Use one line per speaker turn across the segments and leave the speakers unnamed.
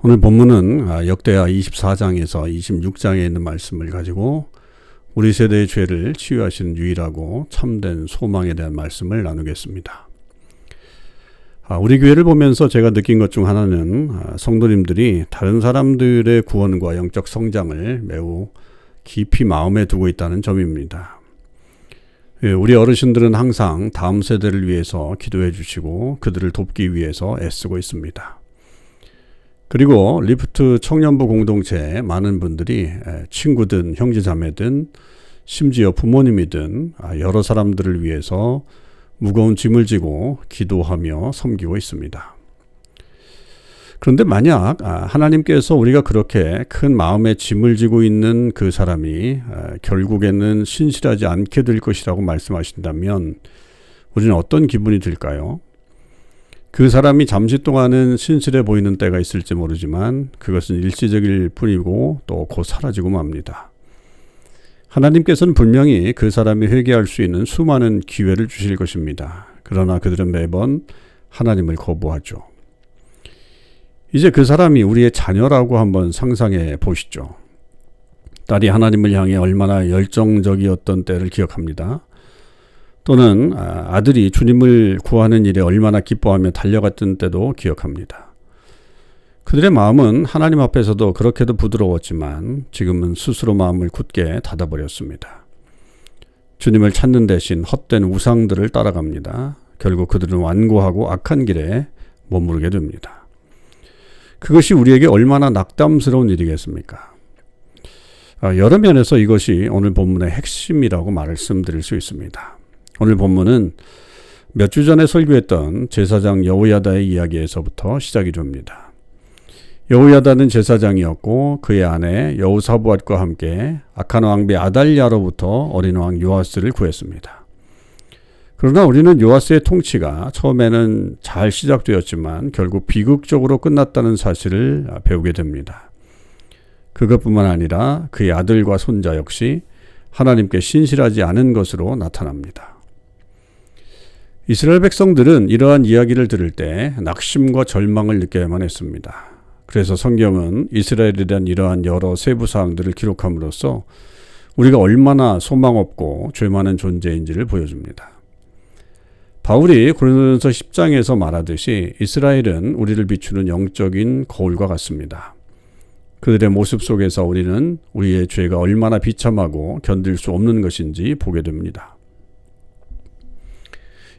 오늘 본문은 역대하 24장에서 26장에 있는 말씀을 가지고 우리 세대의 죄를 치유하시는 유일하고 참된 소망에 대한 말씀을 나누겠습니다. 우리 교회를 보면서 제가 느낀 것 중 하나는 성도님들이 다른 사람들의 구원과 영적 성장을 매우 깊이 마음에 두고 있다는 점입니다. 우리 어르신들은 항상 다음 세대를 위해서 기도해 주시고 그들을 돕기 위해서 애쓰고 있습니다. 그리고 리프트 청년부 공동체에 많은 분들이 친구든 형제자매든 심지어 부모님이든 여러 사람들을 위해서 무거운 짐을 지고 기도하며 섬기고 있습니다. 그런데 만약 하나님께서 우리가 그렇게 큰 마음의 짐을 지고 있는 그 사람이 결국에는 신실하지 않게 될 것이라고 말씀하신다면 우리는 어떤 기분이 들까요? 그 사람이 잠시 동안은 신실해 보이는 때가 있을지 모르지만 그것은 일시적일 뿐이고 또 곧 사라지고 맙니다. 하나님께서는 분명히 그 사람이 회개할 수 있는 수많은 기회를 주실 것입니다. 그러나 그들은 매번 하나님을 거부하죠. 이제 그 사람이 우리의 자녀라고 한번 상상해 보시죠. 딸이 하나님을 향해 얼마나 열정적이었던 때를 기억합니다. 또는 아들이 주님을 구하는 일에 얼마나 기뻐하며 달려갔던 때도 기억합니다. 그들의 마음은 하나님 앞에서도 그렇게도 부드러웠지만 지금은 스스로 마음을 굳게 닫아버렸습니다. 주님을 찾는 대신 헛된 우상들을 따라갑니다. 결국 그들은 완고하고 악한 길에 머무르게 됩니다. 그것이 우리에게 얼마나 낙담스러운 일이겠습니까? 여러 면에서 이것이 오늘 본문의 핵심이라고 말씀드릴 수 있습니다. 오늘 본문은 몇 주 전에 설교했던 제사장 여호야다의 이야기에서부터 시작이 됩니다. 여호야다는 제사장이었고 그의 아내 여호사밧과 함께 악한 왕비 아달랴로부터 어린 왕 요아스를 구했습니다. 그러나 우리는 요아스의 통치가 처음에는 잘 시작되었지만 결국 비극적으로 끝났다는 사실을 배우게 됩니다. 그것뿐만 아니라 그의 아들과 손자 역시 하나님께 신실하지 않은 것으로 나타납니다. 이스라엘 백성들은 이러한 이야기를 들을 때 낙심과 절망을 느껴야만 했습니다. 그래서 성경은 이스라엘에 대한 이러한 여러 세부 사항들을 기록함으로써 우리가 얼마나 소망 없고 죄 많은 존재인지를 보여줍니다. 바울이 고린도전서 10장에서 말하듯이 이스라엘은 우리를 비추는 영적인 거울과 같습니다. 그들의 모습 속에서 우리는 우리의 죄가 얼마나 비참하고 견딜 수 없는 것인지 보게 됩니다.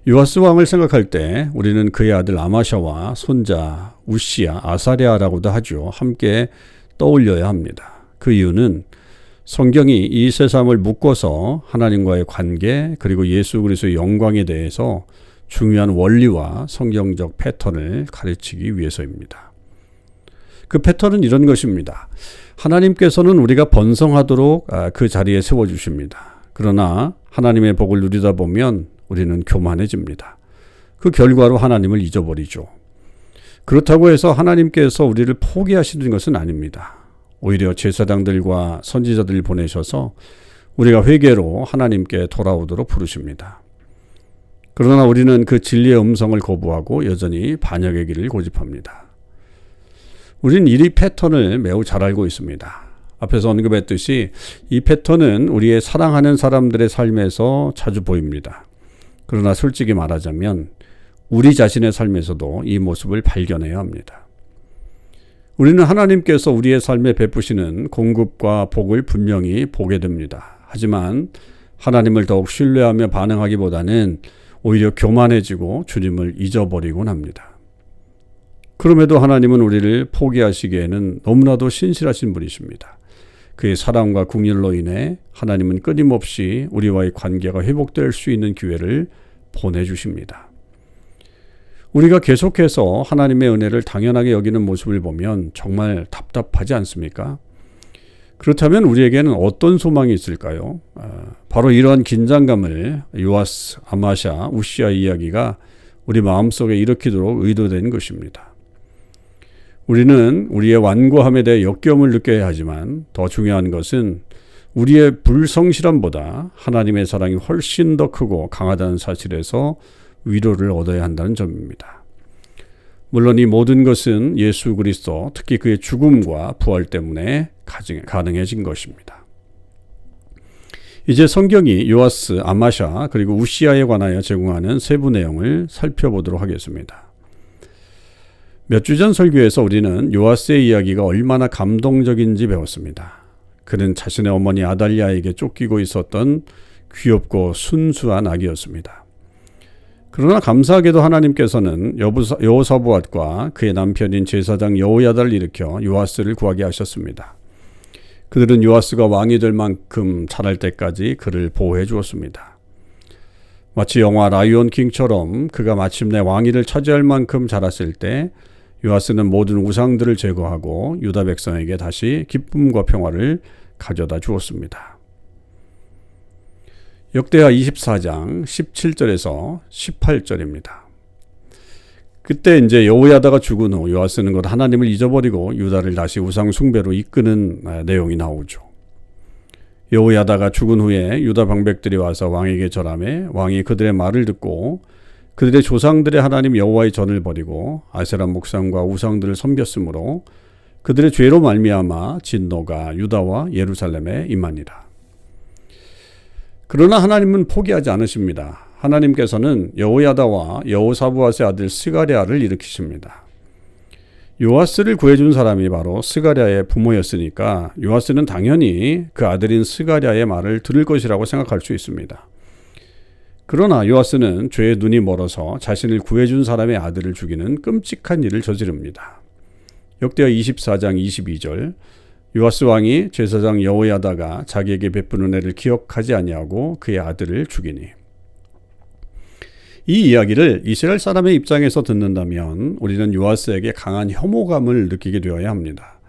요아스 왕을 생각할 때 우리는 그의 아들 아마샤와 손자 우시야, 아사랴라고도 하죠. 함께 떠올려야 합니다. 그 이유는 성경이 이 세상을 묶어서 하나님과의 관계 그리고 예수 그리스도의 영광에 대해서 중요한 원리와 성경적 패턴을 가르치기 위해서입니다. 그 패턴은 이런 것입니다. 하나님께서는 우리가 번성하도록 그 자리에 세워주십니다. 그러나 하나님의 복을 누리다 보면 우리는 교만해집니다. 그 결과로 하나님을 잊어버리죠. 그렇다고 해서 하나님께서 우리를 포기하시는 것은 아닙니다. 오히려 제사장들과 선지자들을 보내셔서 우리가 회개로 하나님께 돌아오도록 부르십니다. 그러나 우리는 그 진리의 음성을 거부하고 여전히 반역의 길을 고집합니다. 우리는 이 패턴을 매우 잘 알고 있습니다. 앞에서 언급했듯이 이 패턴은 우리의 사랑하는 사람들의 삶에서 자주 보입니다. 그러나 솔직히 말하자면 우리 자신의 삶에서도 이 모습을 발견해야 합니다. 우리는 하나님께서 우리의 삶에 베푸시는 공급과 복을 분명히 보게 됩니다. 하지만 하나님을 더욱 신뢰하며 반응하기보다는 오히려 교만해지고 주님을 잊어버리곤 합니다. 그럼에도 하나님은 우리를 포기하시기에는 너무나도 신실하신 분이십니다. 그의 사랑과 긍휼로 인해 하나님은 끊임없이 우리와의 관계가 회복될 수 있는 기회를 보내주십니다. 우리가 계속해서 하나님의 은혜를 당연하게 여기는 모습을 보면 정말 답답하지 않습니까? 그렇다면 우리에게는 어떤 소망이 있을까요? 바로 이러한 긴장감을 요아스, 아마샤, 우시야 이야기가 우리 마음속에 일으키도록 의도된 것입니다. 우리는 우리의 완고함에 대해 역겨움을 느껴야 하지만 더 중요한 것은 우리의 불성실함보다 하나님의 사랑이 훨씬 더 크고 강하다는 사실에서 위로를 얻어야 한다는 점입니다. 물론 이 모든 것은 예수 그리스도, 특히 그의 죽음과 부활 때문에 가능해진 것입니다. 이제 성경이 요아스, 아마샤 그리고 우시아에 관하여 제공하는 세부 내용을 살펴보도록 하겠습니다. 몇 주 전 설교에서 우리는 요아스의 이야기가 얼마나 감동적인지 배웠습니다. 그는 자신의 어머니 아달랴에게 쫓기고 있었던 귀엽고 순수한 아기였습니다. 그러나 감사하게도 하나님께서는 여호사밧과 그의 남편인 제사장 여호야다를 일으켜 요아스를 구하게 하셨습니다. 그들은 요아스가 왕이 될 만큼 자랄 때까지 그를 보호해 주었습니다. 마치 영화 라이온 킹처럼 그가 마침내 왕위를 차지할 만큼 자랐을 때 요아스는 모든 우상들을 제거하고 유다 백성에게 다시 기쁨과 평화를 가져다 주었습니다. 역대하 24장 17절에서 18절입니다. 그때 이제 여호야다가 죽은 후 요아스는 곧 하나님을 잊어버리고 유다를 다시 우상 숭배로 이끄는 내용이 나오죠. 여호야다가 죽은 후에 유다 방백들이 와서 왕에게 절하매 왕이 그들의 말을 듣고 그들의 조상들의 하나님 여호와의 전을 버리고 아세라 목상과 우상들을 섬겼으므로 그들의 죄로 말미암아 진노가 유다와 예루살렘에 임하니라. 그러나 하나님은 포기하지 않으십니다. 하나님께서는 여호야다와 여호사부앗의 아들 스가랴를 일으키십니다. 요아스를 구해준 사람이 바로 스가랴의 부모였으니까 요아스는 당연히 그 아들인 스가랴의 말을 들을 것이라고 생각할 수 있습니다. 그러나 요아스는 죄에 눈이 멀어서 자신을 구해준 사람의 아들을 죽이는 끔찍한 일을 저지릅니다. 역대하 24장 22절 요아스 왕이 제사장 여호야다가 자기에게 베푸는 애를 기억하지 아니하고 그의 아들을 죽이니. 이 이야기를 이스라엘 사람의 입장에서 듣는다면 우리는 요아스에게 강한 혐오감을 느끼게 되어야 합니다.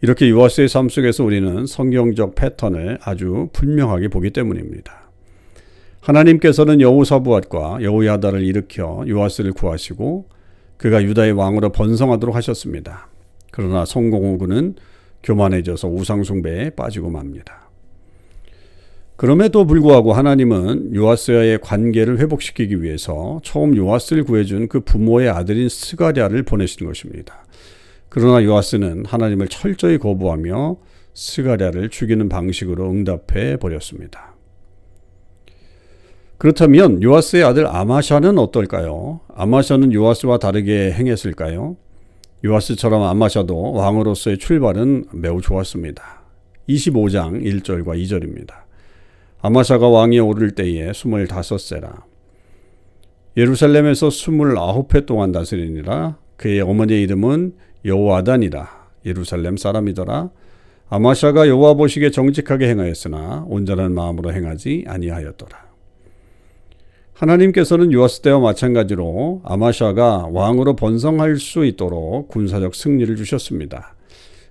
이렇게 요아스의 삶 속에서 우리는 성경적 패턴을 아주 분명하게 보기 때문입니다. 하나님께서는 여호사부앗과 여호야다를 일으켜 요아스를 구하시고 그가 유다의 왕으로 번성하도록 하셨습니다. 그러나 성공 후 그는 교만해져서 우상숭배에 빠지고 맙니다. 그럼에도 불구하고 하나님은 요아스와의 관계를 회복시키기 위해서 처음 요아스를 구해준 그 부모의 아들인 스가랴를 보내신 것입니다. 그러나 요아스는 하나님을 철저히 거부하며 스가랴를 죽이는 방식으로 응답해 버렸습니다. 그렇다면 요아스의 아들 아마샤는 어떨까요? 아마샤는 요아스와 다르게 행했을까요? 요아스처럼 아마샤도 왕으로서의 출발은 매우 좋았습니다. 25장 1절과 2절입니다. 아마샤가 왕위에 오를 때에 25세라. 예루살렘에서 29해 동안 다스리니라. 그의 어머니의 이름은 여호아단이라. 예루살렘 사람이더라. 아마샤가 여호와 보시기에 정직하게 행하였으나 온전한 마음으로 행하지 아니하였더라. 하나님께서는 요아스 때와 마찬가지로 아마샤가 왕으로 번성할 수 있도록 군사적 승리를 주셨습니다.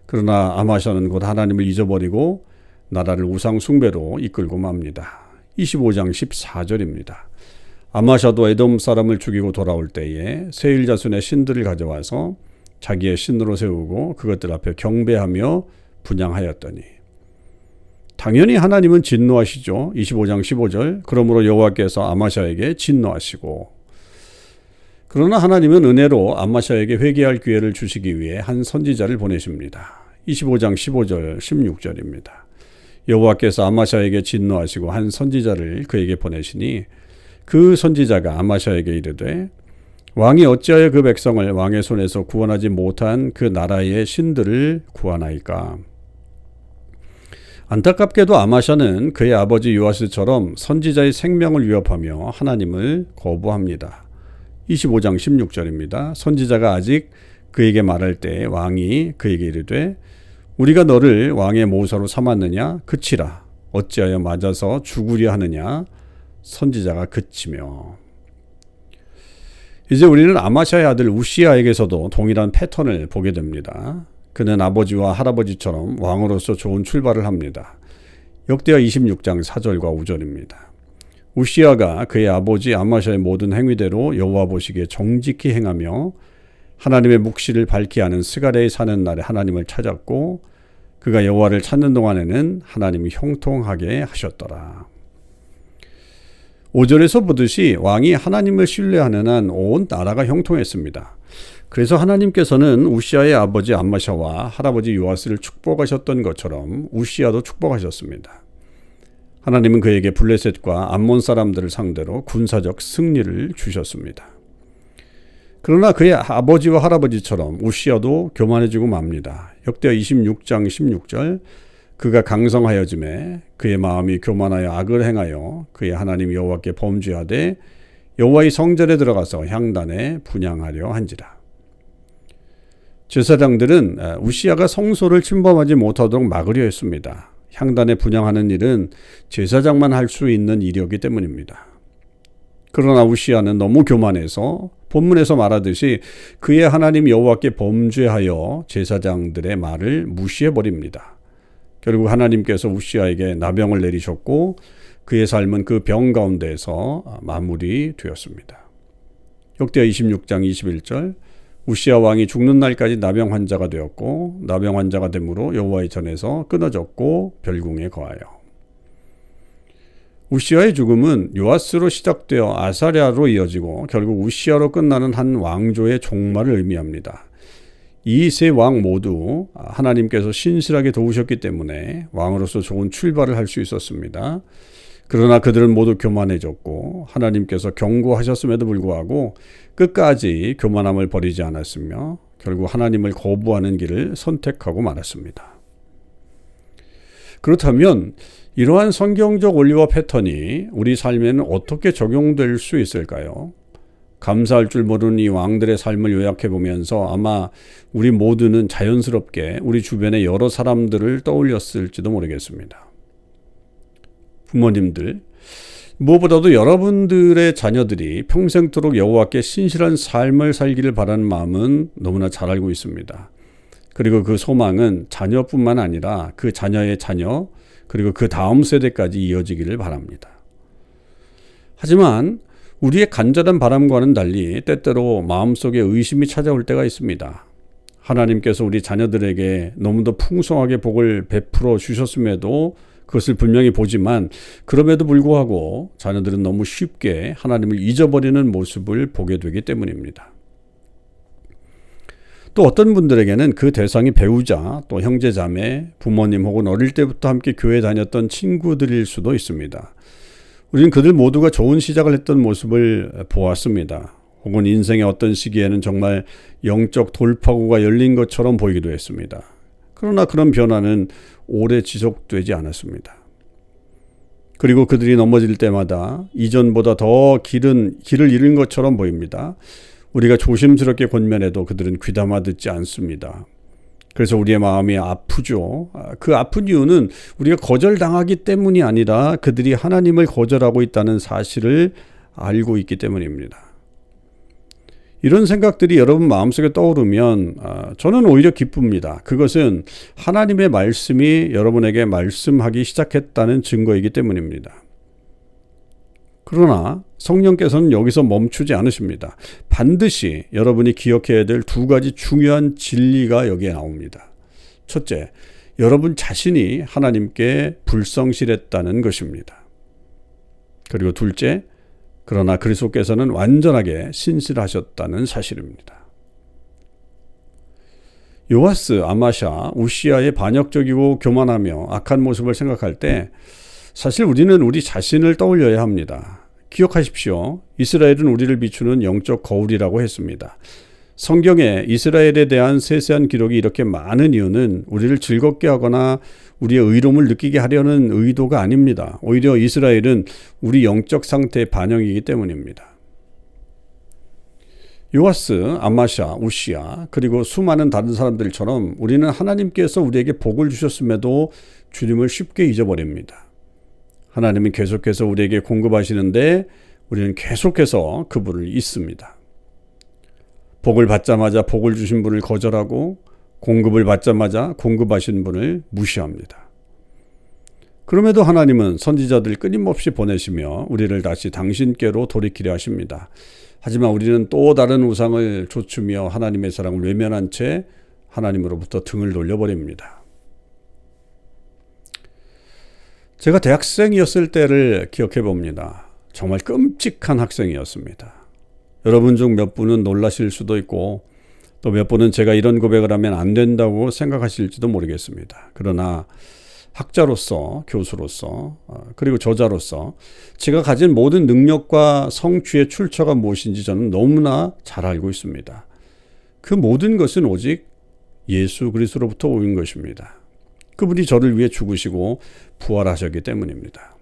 그러나 아마샤는 곧 하나님을 잊어버리고 나라를 우상 숭배로 이끌고 맙니다. 25장 14절입니다. 아마샤도 에돔 사람을 죽이고 돌아올 때에 세일 자손의 신들을 가져와서 자기의 신으로 세우고 그것들 앞에 경배하며 분향하였더니. 당연히 하나님은 진노하시죠. 25장 15절. 그러므로 여호와께서 아마샤에게 진노하시고. 그러나 하나님은 은혜로 아마샤에게 회개할 기회를 주시기 위해 한 선지자를 보내십니다. 25장 15절 16절입니다. 여호와께서 아마샤에게 진노하시고 한 선지자를 그에게 보내시니 그 선지자가 아마샤에게 이르되 왕이 어찌하여 그 백성을 왕의 손에서 구원하지 못한 그 나라의 신들을 구하나이까. 안타깝게도 아마샤는 그의 아버지 요아스처럼 선지자의 생명을 위협하며 하나님을 거부합니다. 25장 16절입니다. 선지자가 아직 그에게 말할 때 왕이 그에게 이르되 우리가 너를 왕의 모사로 삼았느냐? 그치라. 어찌하여 맞아서 죽으려 하느냐? 선지자가 그치며. 이제 우리는 아마샤의 아들 우시아에게서도 동일한 패턴을 보게 됩니다. 그는 아버지와 할아버지처럼 왕으로서 좋은 출발을 합니다. 역대하 26장 4절과 5절입니다. 우시아가 그의 아버지 아마샤의 모든 행위대로 여호와 보시기에 정직히 행하며 하나님의 묵시를 밝히 하는 스가랴에 사는 날에 하나님을 찾았고 그가 여호와를 찾는 동안에는 하나님이 형통하게 하셨더라. 5절에서 보듯이 왕이 하나님을 신뢰하는 한 온 나라가 형통했습니다. 그래서 하나님께서는 우시아의 아버지 암마샤와 할아버지 요아스를 축복하셨던 것처럼 우시아도 축복하셨습니다. 하나님은 그에게 블레셋과 암몬 사람들을 상대로 군사적 승리를 주셨습니다. 그러나 그의 아버지와 할아버지처럼 우시아도 교만해지고 맙니다. 역대하 26장 16절, 그가 강성하여짐에 그의 마음이 교만하여 악을 행하여 그의 하나님 여호와께 범죄하되 여호와의 성전에 들어가서 향단에 분향하려 한지라. 제사장들은 우시아가 성소를 침범하지 못하도록 막으려 했습니다. 향단에 분향하는 일은 제사장만 할 수 있는 일이었기 때문입니다. 그러나 우시아는 너무 교만해서 본문에서 말하듯이 그의 하나님 여호와께 범죄하여 제사장들의 말을 무시해버립니다. 결국 하나님께서 우시아에게 나병을 내리셨고 그의 삶은 그 병 가운데에서 마무리되었습니다. 역대하 26장 21절, 우시아 왕이 죽는 날까지 나병 환자가 되었고 나병 환자가 되므로 여호와의 전에서 끊어졌고 별궁에 거하여. 우시아의 죽음은 요아스로 시작되어 아사랴로 이어지고 결국 우시아로 끝나는 한 왕조의 종말을 의미합니다. 이 세 왕 모두 하나님께서 신실하게 도우셨기 때문에 왕으로서 좋은 출발을 할 수 있었습니다. 그러나 그들은 모두 교만해졌고 하나님께서 경고하셨음에도 불구하고 끝까지 교만함을 버리지 않았으며 결국 하나님을 거부하는 길을 선택하고 말았습니다. 그렇다면 이러한 성경적 원리와 패턴이 우리 삶에는 어떻게 적용될 수 있을까요? 감사할 줄 모르는 이 왕들의 삶을 요약해 보면서 아마 우리 모두는 자연스럽게 우리 주변의 여러 사람들을 떠올렸을지도 모르겠습니다. 부모님들, 무엇보다도 여러분들의 자녀들이 평생토록 여호와께 신실한 삶을 살기를 바라는 마음은 너무나 잘 알고 있습니다. 그리고 그 소망은 자녀뿐만 아니라 그 자녀의 자녀, 그리고 그 다음 세대까지 이어지기를 바랍니다. 하지만 우리의 간절한 바람과는 달리 때때로 마음속에 의심이 찾아올 때가 있습니다. 하나님께서 우리 자녀들에게 너무도 풍성하게 복을 베풀어 주셨음에도 그것을 분명히 보지만 그럼에도 불구하고 자녀들은 너무 쉽게 하나님을 잊어버리는 모습을 보게 되기 때문입니다. 또 어떤 분들에게는 그 대상이 배우자, 또 형제 자매, 부모님 혹은 어릴 때부터 함께 교회 다녔던 친구들일 수도 있습니다. 우리는 그들 모두가 좋은 시작을 했던 모습을 보았습니다. 혹은 인생의 어떤 시기에는 정말 영적 돌파구가 열린 것처럼 보이기도 했습니다. 그러나 그런 변화는 오래 지속되지 않았습니다. 그리고 그들이 넘어질 때마다 이전보다 더 길을 잃은 것처럼 보입니다. 우리가 조심스럽게 권면해도 그들은 귀담아 듣지 않습니다. 그래서 우리의 마음이 아프죠. 그 아픈 이유는 우리가 거절당하기 때문이 아니라 그들이 하나님을 거절하고 있다는 사실을 알고 있기 때문입니다. 이런 생각들이 여러분 마음속에 떠오르면 저는 오히려 기쁩니다. 그것은 하나님의 말씀이 여러분에게 말씀하기 시작했다는 증거이기 때문입니다. 그러나 성령께서는 여기서 멈추지 않으십니다. 반드시 여러분이 기억해야 될 두 가지 중요한 진리가 여기에 나옵니다. 첫째, 여러분 자신이 하나님께 불성실했다는 것입니다. 그리고 둘째, 그러나 그리스도께서는 완전하게 신실하셨다는 사실입니다. 요아스, 아마샤, 우시아의 반역적이고 교만하며 악한 모습을 생각할 때 사실 우리는 우리 자신을 떠올려야 합니다. 기억하십시오. 이스라엘은 우리를 비추는 영적 거울이라고 했습니다. 성경에 이스라엘에 대한 세세한 기록이 이렇게 많은 이유는 우리를 즐겁게 하거나 우리의 의로움을 느끼게 하려는 의도가 아닙니다. 오히려 이스라엘은 우리 영적 상태의 반영이기 때문입니다. 요아스, 아마샤, 우시아 그리고 수많은 다른 사람들처럼 우리는 하나님께서 우리에게 복을 주셨음에도 주님을 쉽게 잊어버립니다. 하나님은 계속해서 우리에게 공급하시는데 우리는 계속해서 그분을 잊습니다. 복을 받자마자 복을 주신 분을 거절하고 공급을 받자마자 공급하신 분을 무시합니다. 그럼에도 하나님은 선지자들 끊임없이 보내시며 우리를 다시 당신께로 돌이키려 하십니다. 하지만 우리는 또 다른 우상을 좇으며 하나님의 사랑을 외면한 채 하나님으로부터 등을 돌려버립니다. 제가 대학생이었을 때를 기억해 봅니다. 정말 끔찍한 학생이었습니다. 여러분 중 몇 분은 놀라실 수도 있고 또 몇 분은 제가 이런 고백을 하면 안 된다고 생각하실지도 모르겠습니다. 그러나 학자로서, 교수로서, 그리고 저자로서 제가 가진 모든 능력과 성취의 출처가 무엇인지 저는 너무나 잘 알고 있습니다. 그 모든 것은 오직 예수 그리스도로부터 온 것입니다. 그분이 저를 위해 죽으시고 부활하셨기 때문입니다.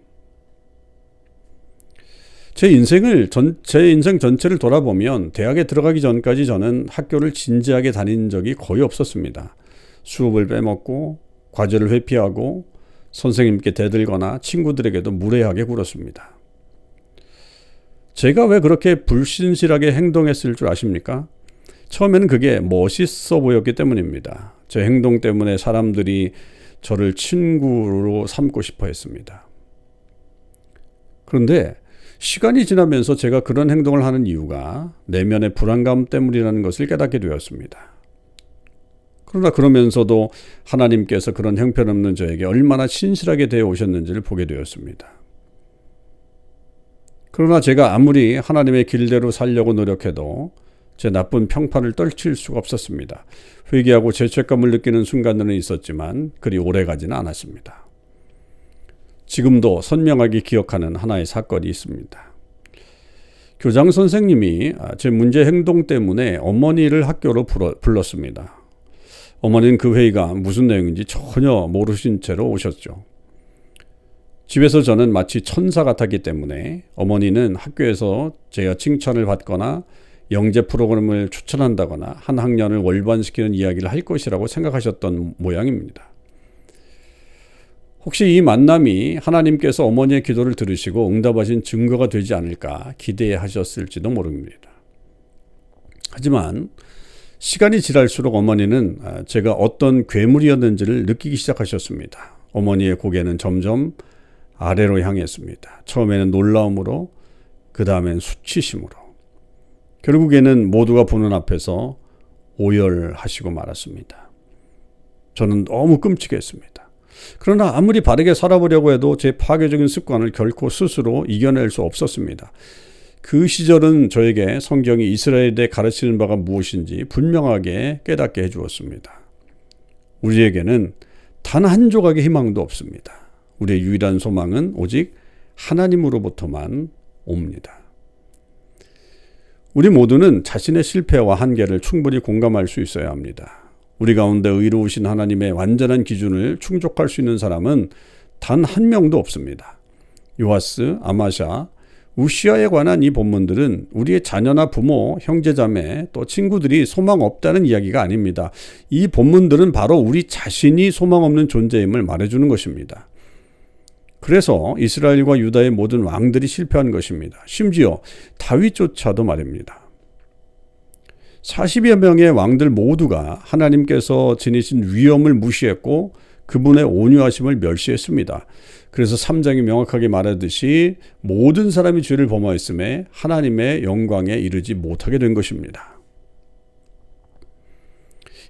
제 인생 전체를 돌아보면 대학에 들어가기 전까지 저는 학교를 진지하게 다닌 적이 거의 없었습니다. 수업을 빼먹고 과제를 회피하고 선생님께 대들거나 친구들에게도 무례하게 굴었습니다. 제가 왜 그렇게 불신실하게 행동했을 줄 아십니까? 처음에는 그게 멋있어 보였기 때문입니다. 제 행동 때문에 사람들이 저를 친구로 삼고 싶어 했습니다. 그런데 시간이 지나면서 제가 그런 행동을 하는 이유가 내면의 불안감 때문이라는 것을 깨닫게 되었습니다. 그러나 그러면서도 하나님께서 그런 형편없는 저에게 얼마나 신실하게 대해 오셨는지를 보게 되었습니다. 그러나 제가 아무리 하나님의 길대로 살려고 노력해도 제 나쁜 평판을 떨칠 수가 없었습니다. 회개하고 죄책감을 느끼는 순간들은 있었지만 그리 오래가지는 않았습니다. 지금도 선명하게 기억하는 하나의 사건이 있습니다. 교장 선생님이 제 문제 행동 때문에 어머니를 학교로 불렀습니다. 어머니는 그 회의가 무슨 내용인지 전혀 모르신 채로 오셨죠. 집에서 저는 마치 천사 같았기 때문에 어머니는 학교에서 제가 칭찬을 받거나 영재 프로그램을 추천한다거나 한 학년을 월반시키는 이야기를 할 것이라고 생각하셨던 모양입니다. 혹시 이 만남이 하나님께서 어머니의 기도를 들으시고 응답하신 증거가 되지 않을까 기대하셨을지도 모릅니다. 하지만 시간이 지날수록 어머니는 제가 어떤 괴물이었는지를 느끼기 시작하셨습니다. 어머니의 고개는 점점 아래로 향했습니다. 처음에는 놀라움으로, 그 다음엔 수치심으로, 결국에는 모두가 보는 앞에서 오열하시고 말았습니다. 저는 너무 끔찍했습니다. 그러나 아무리 바르게 살아보려고 해도 제 파괴적인 습관을 결코 스스로 이겨낼 수 없었습니다. 그 시절은 저에게 성경이 이스라엘에 가르치는 바가 무엇인지 분명하게 깨닫게 해주었습니다. 우리에게는 단 한 조각의 희망도 없습니다. 우리의 유일한 소망은 오직 하나님으로부터만 옵니다. 우리 모두는 자신의 실패와 한계를 충분히 공감할 수 있어야 합니다. 우리 가운데 의로우신 하나님의 완전한 기준을 충족할 수 있는 사람은 단 한 명도 없습니다. 요아스, 아마샤, 우시아에 관한 이 본문들은 우리의 자녀나 부모, 형제자매, 또 친구들이 소망 없다는 이야기가 아닙니다. 이 본문들은 바로 우리 자신이 소망 없는 존재임을 말해주는 것입니다. 그래서 이스라엘과 유다의 모든 왕들이 실패한 것입니다. 심지어 다윗조차도 말입니다. 40여 명의 왕들 모두가 하나님께서 지니신 위엄을 무시했고 그분의 온유하심을 멸시했습니다. 그래서 3장이 명확하게 말하듯이 모든 사람이 죄를 범하였음에 하나님의 영광에 이르지 못하게 된 것입니다.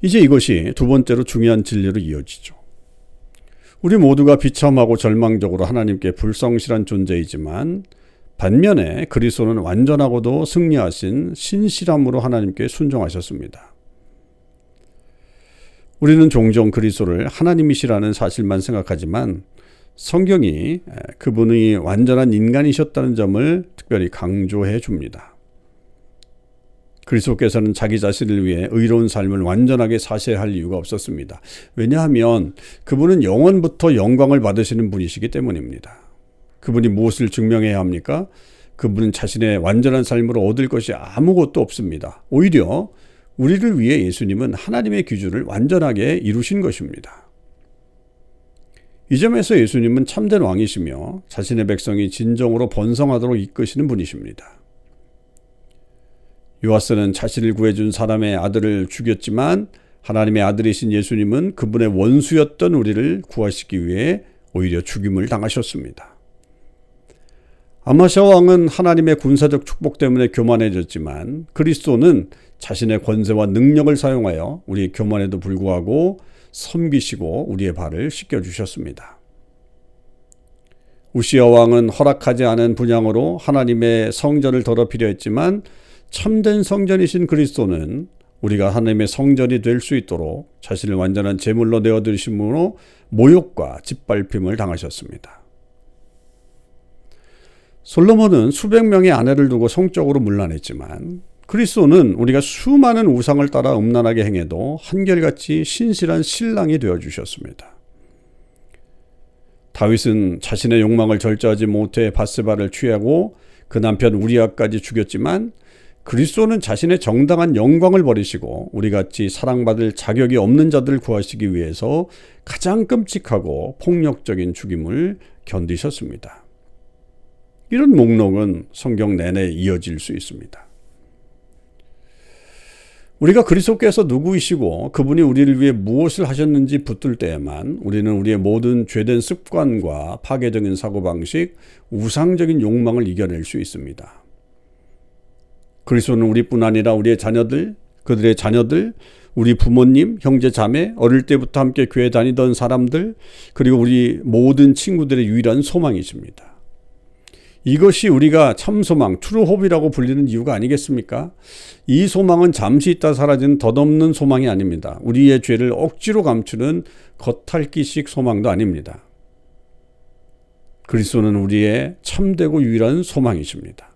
이제 이것이 두 번째로 중요한 진리로 이어지죠. 우리 모두가 비참하고 절망적으로 하나님께 불성실한 존재이지만 반면에 그리스도는 완전하고도 승리하신 신실함으로 하나님께 순종하셨습니다. 우리는 종종 그리스도를 하나님이시라는 사실만 생각하지만 성경이 그분이 완전한 인간이셨다는 점을 특별히 강조해 줍니다. 그리스도께서는 자기 자신을 위해 의로운 삶을 완전하게 사셔야 할 이유가 없었습니다. 왜냐하면 그분은 영원부터 영광을 받으시는 분이시기 때문입니다. 그분이 무엇을 증명해야 합니까? 그분은 자신의 완전한 삶으로 얻을 것이 아무것도 없습니다. 오히려 우리를 위해 예수님은 하나님의 기준을 완전하게 이루신 것입니다. 이 점에서 예수님은 참된 왕이시며 자신의 백성이 진정으로 번성하도록 이끄시는 분이십니다. 요아스는 자신을 구해준 사람의 아들을 죽였지만 하나님의 아들이신 예수님은 그분의 원수였던 우리를 구하시기 위해 오히려 죽임을 당하셨습니다. 아마샤 왕은 하나님의 군사적 축복 때문에 교만해졌지만 그리스도는 자신의 권세와 능력을 사용하여 우리의 교만에도 불구하고 섬기시고 우리의 발을 씻겨주셨습니다. 우시아 왕은 허락하지 않은 분향으로 하나님의 성전을 더럽히려 했지만 참된 성전이신 그리스도는 우리가 하나님의 성전이 될 수 있도록 자신을 완전한 제물로 내어드리심으로 모욕과 짓밟힘을 당하셨습니다. 솔로몬은 수백 명의 아내를 두고 성적으로 문란했지만 그리스도는 우리가 수많은 우상을 따라 음란하게 행해도 한결같이 신실한 신랑이 되어주셨습니다. 다윗은 자신의 욕망을 절제하지 못해 밧세바를 취하고 그 남편 우리아까지 죽였지만 그리스도는 자신의 정당한 영광을 버리시고 우리같이 사랑받을 자격이 없는 자들을 구하시기 위해서 가장 끔찍하고 폭력적인 죽임을 견디셨습니다. 이런 목록은 성경 내내 이어질 수 있습니다. 우리가 그리스도께서 누구이시고 그분이 우리를 위해 무엇을 하셨는지 붙들 때에만 우리는 우리의 모든 죄된 습관과 파괴적인 사고방식, 우상적인 욕망을 이겨낼 수 있습니다. 그리스도는 우리뿐 아니라 우리의 자녀들, 그들의 자녀들, 우리 부모님, 형제, 자매, 어릴 때부터 함께 교회 다니던 사람들, 그리고 우리 모든 친구들의 유일한 소망이십니다. 이것이 우리가 참소망, 트루홉이라고 불리는 이유가 아니겠습니까? 이 소망은 잠시 있다 사라지는 덧없는 소망이 아닙니다. 우리의 죄를 억지로 감추는 겉핥기식 소망도 아닙니다. 그리스도는 우리의 참되고 유일한 소망이십니다.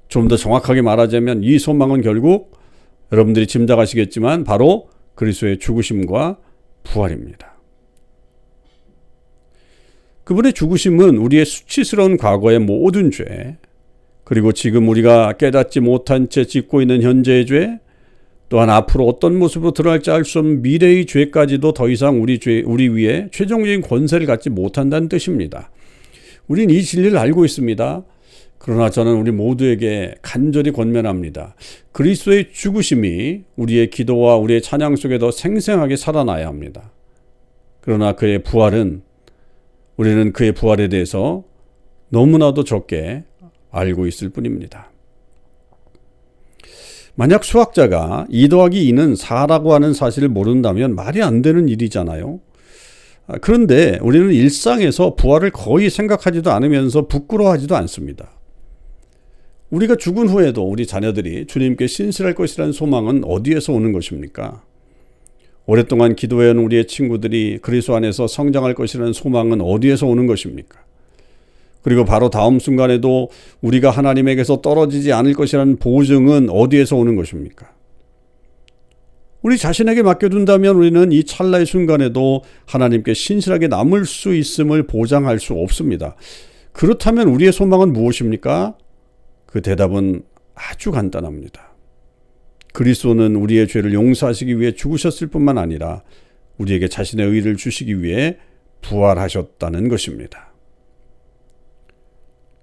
좀 더 정확하게 말하자면 이 소망은 결국 여러분들이 짐작하시겠지만 바로 그리스도의 죽으심과 부활입니다. 그분의 죽으심은 우리의 수치스러운 과거의 모든 죄, 그리고 지금 우리가 깨닫지 못한 채 짓고 있는 현재의 죄, 또한 앞으로 어떤 모습으로 드러날지 알 수 없는 미래의 죄까지도 더 이상 우리 위에 최종적인 권세를 갖지 못한다는 뜻입니다. 우린 이 진리를 알고 있습니다. 그러나 저는 우리 모두에게 간절히 권면합니다. 그리스도의 죽으심이 우리의 기도와 우리의 찬양 속에 더 생생하게 살아나야 합니다. 그러나 그의 부활은 우리는 그의 부활에 대해서 너무나도 적게 알고 있을 뿐입니다. 만약 수학자가 2 더하기 2는 4라고 하는 사실을 모른다면 말이 안 되는 일이잖아요. 그런데 우리는 일상에서 부활을 거의 생각하지도 않으면서 부끄러워하지도 않습니다. 우리가 죽은 후에도 우리 자녀들이 주님께 신실할 것이라는 소망은 어디에서 오는 것입니까? 오랫동안 기도해온 우리의 친구들이 그리스도 안에서 성장할 것이라는 소망은 어디에서 오는 것입니까? 그리고 바로 다음 순간에도 우리가 하나님에게서 떨어지지 않을 것이라는 보증은 어디에서 오는 것입니까? 우리 자신에게 맡겨둔다면 우리는 이 찰나의 순간에도 하나님께 신실하게 남을 수 있음을 보장할 수 없습니다. 그렇다면 우리의 소망은 무엇입니까? 그 대답은 아주 간단합니다. 그리스도는 우리의 죄를 용서하시기 위해 죽으셨을 뿐만 아니라 우리에게 자신의 의를 주시기 위해 부활하셨다는 것입니다.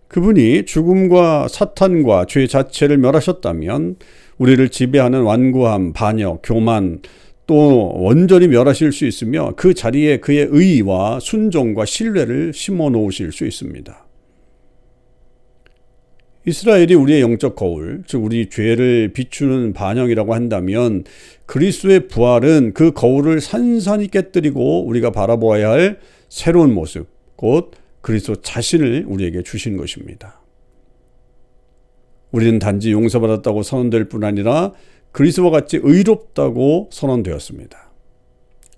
그분이 죽음과 사탄과 죄 자체를 멸하셨다면 우리를 지배하는 완고함, 반역, 교만, 또 온전히 멸하실 수 있으며 그 자리에 그의 의와 순종과 신뢰를 심어 놓으실 수 있습니다. 이스라엘이 우리의 영적 거울, 즉 우리 죄를 비추는 반영이라고 한다면 그리스도의 부활은 그 거울을 산산히 깨뜨리고 우리가 바라보아야 할 새로운 모습, 곧 그리스도 자신을 우리에게 주신 것입니다. 우리는 단지 용서받았다고 선언될 뿐 아니라 그리스도와 같이 의롭다고 선언되었습니다.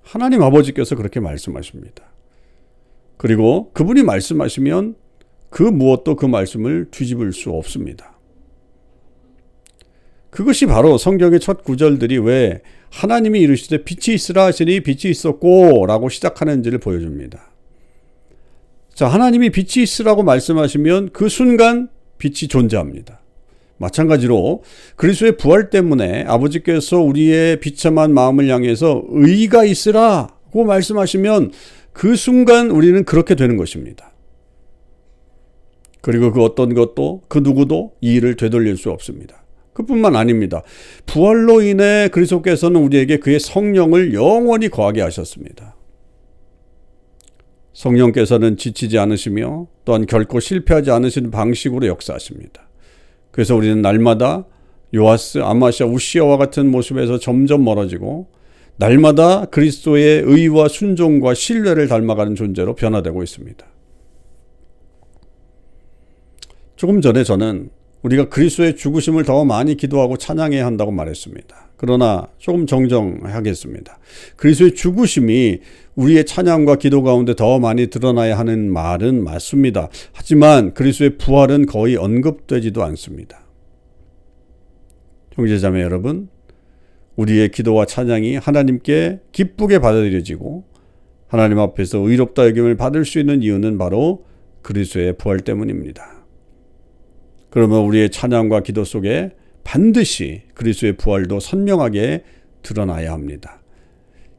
하나님 아버지께서 그렇게 말씀하십니다. 그리고 그분이 말씀하시면 그 무엇도 그 말씀을 뒤집을 수 없습니다. 그것이 바로 성경의 첫 구절들이 왜 하나님이 이르시되 빛이 있으라 하시니 빛이 있었고 라고 시작하는지를 보여줍니다. 자, 하나님이 빛이 있으라고 말씀하시면 그 순간 빛이 존재합니다. 마찬가지로 그리스도의 부활 때문에 아버지께서 우리의 비참한 마음을 향해서 의가 있으라고 말씀하시면 그 순간 우리는 그렇게 되는 것입니다. 그리고 그 어떤 것도 그 누구도 이 일을 되돌릴 수 없습니다. 그뿐만 아닙니다. 부활로 인해 그리스도께서는 우리에게 그의 성령을 영원히 거하게 하셨습니다. 성령께서는 지치지 않으시며 또한 결코 실패하지 않으시는 방식으로 역사하십니다. 그래서 우리는 날마다 요아스, 아마시아, 우시아와 같은 모습에서 점점 멀어지고 날마다 그리스도의 의와 순종과 신뢰를 닮아가는 존재로 변화되고 있습니다. 조금 전에 저는 우리가 그리스도의 죽으심을 더 많이 기도하고 찬양해야 한다고 말했습니다. 그러나 조금 정정하겠습니다. 그리스도의 죽으심이 우리의 찬양과 기도 가운데 더 많이 드러나야 하는 말은 맞습니다. 하지만 그리스도의 부활은 거의 언급되지도 않습니다. 형제자매 여러분, 우리의 기도와 찬양이 하나님께 기쁘게 받아들여지고 하나님 앞에서 의롭다 여김을 받을 수 있는 이유는 바로 그리스도의 부활 때문입니다. 그러면 우리의 찬양과 기도 속에 반드시 그리스도의 부활도 선명하게 드러나야 합니다.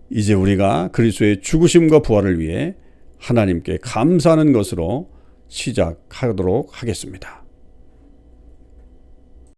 이제 우리가 그리스도의 죽으심과 부활을 위해 하나님께 감사하는 것으로 시작하도록 하겠습니다.